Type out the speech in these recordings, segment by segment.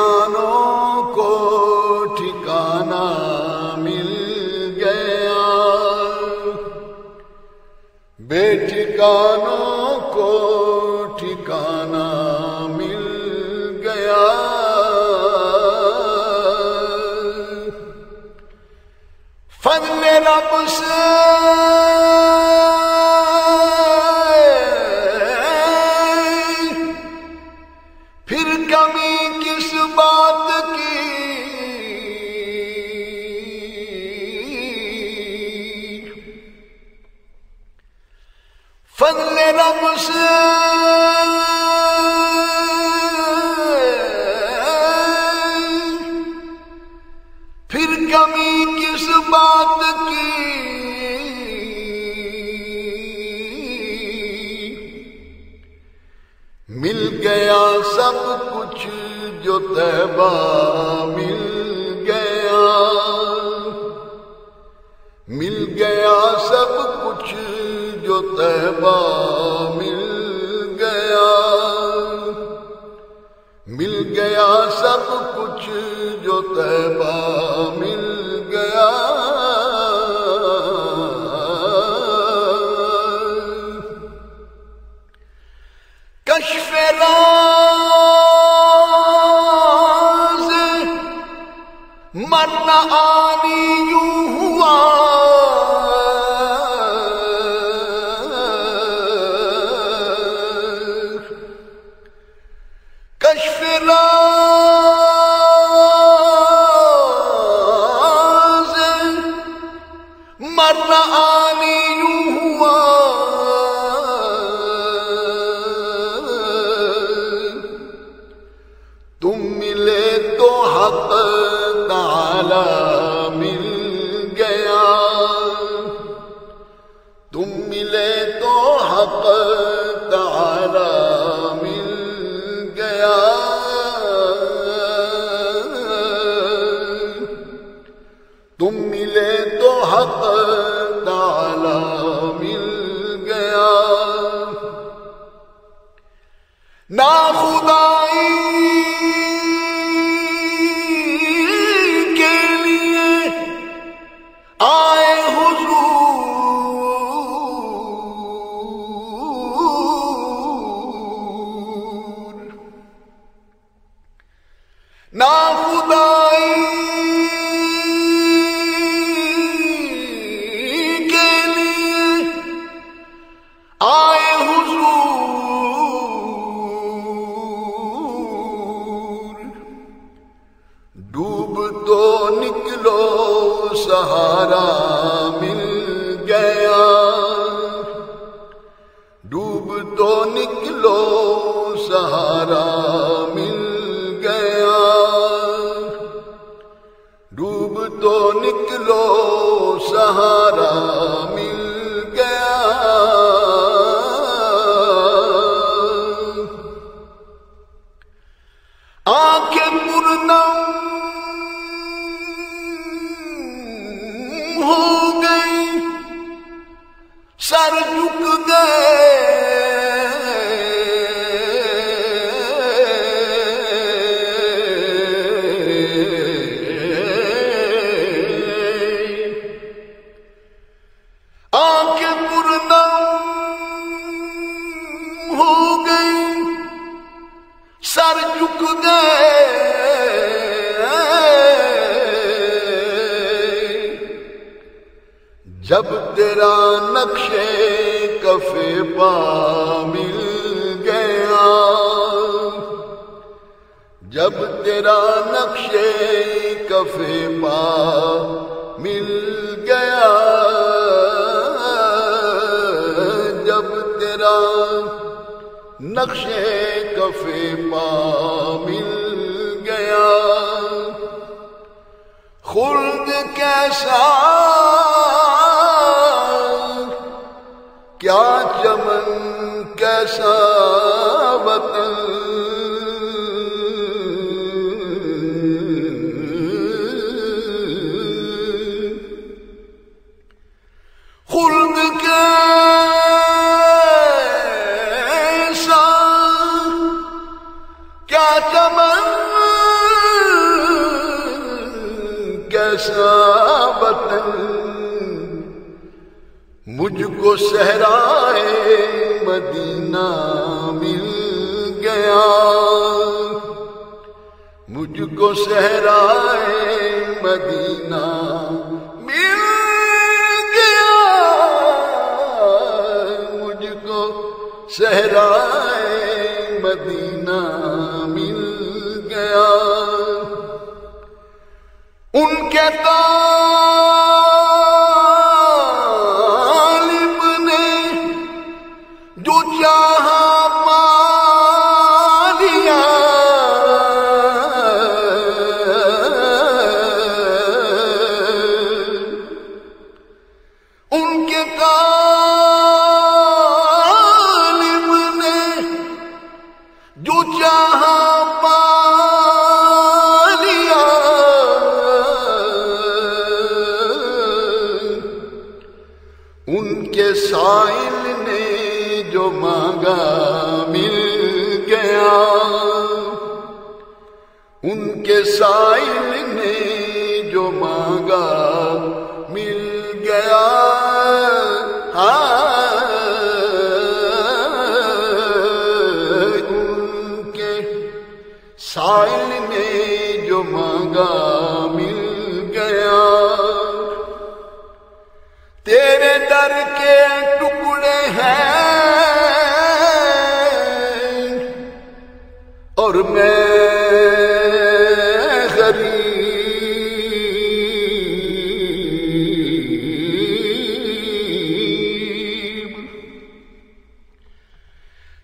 ٹھکانوں کو ٹھکانہ مل گیا، بے ٹھکانوں کو ٹھکانہ مل گیا، فضل رب سے پھر کمی کس بات کی، فضل رب سے پھر کمی کس بات کی، مل گیا سب کچھ جو طیبہ مل گیا، مل گیا سب کچھ جو طیبہ مل گیا، مل گیا سب کچھ جو طیبہ مل گیا، کشف راز مرعانی یوں ہوا، کشف راز مرعانی یوں ہوا، تم ملے تو حق تعالی مل گیا، تم ملے تو حق تعالی مل گیا، تم ملے تو حق تعالی مل گیا، نا خدائی کے لیے آئے حضور، نا خدائی کے لیے آئے حضور، ڈوب تو نکلو سہارا مل گیا، ڈوب تو نکلو سہارا مل گیا، ڈوب تو نکلو سہارا مل گیا، آنکھیں پرنم ہو گئی، سر جھک گئے، آنکھیں پرنم ہو گئی، سر جھک گئے، جب تیرا نقش کف پا مل گیا، جب تیرا نقش کف پا مل گیا، جب تیرا نقش کف پا مل گیا، خلد کیسا کیا چمن کیسا وطن، خلد کیسا کیا چمن صحرائے مدینہ مل گیا، مجھ کو صحرائے مدینہ مل گیا، مجھ کو صحرائے مدینہ مل گیا۔ ان کے طالب نے جو چاہا پا لیا، ان کے طالب نے جو چاہا پا لیا، ان کے سائل نے جو مانگا مل گیا، ان کے سائل نے جو مانگا مل گیا۔ ان کے سائل نے جو مانگا مل گیا۔ تیرے در کے ٹکڑے ہیں اور میں غریب،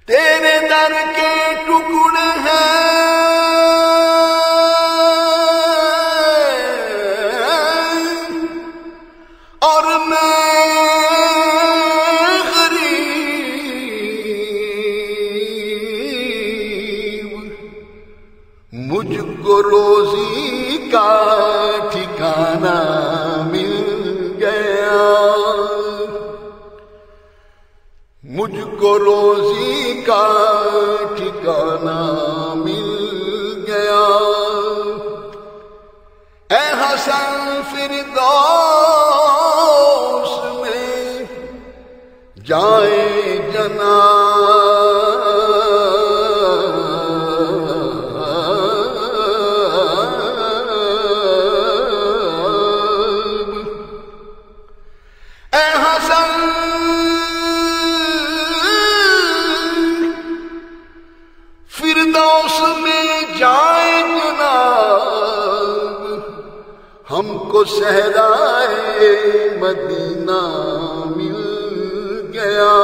تیرے در کے ٹکڑے ہیں اور میں مجھ کو روزی کا ٹھکانہ مل گیا، مجھ کو روزی کا ٹھکانہ مل گیا۔ اے حسن فردوس میں جائے فردوس میں جائے جناب، ہم کو صحرائے مدینہ مل گیا،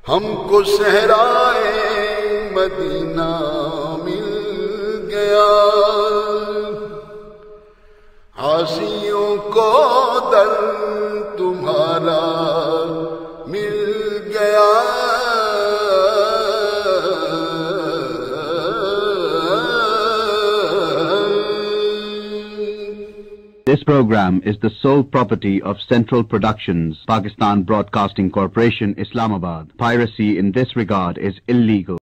ہم کو صحرائے مدینہ مل گیا۔ حاسیوں کو در تمہارا مل گیا۔ This program is the sole property of Central Productions, Pakistan Broadcasting Corporation, Islamabad. Piracy in this regard is illegal.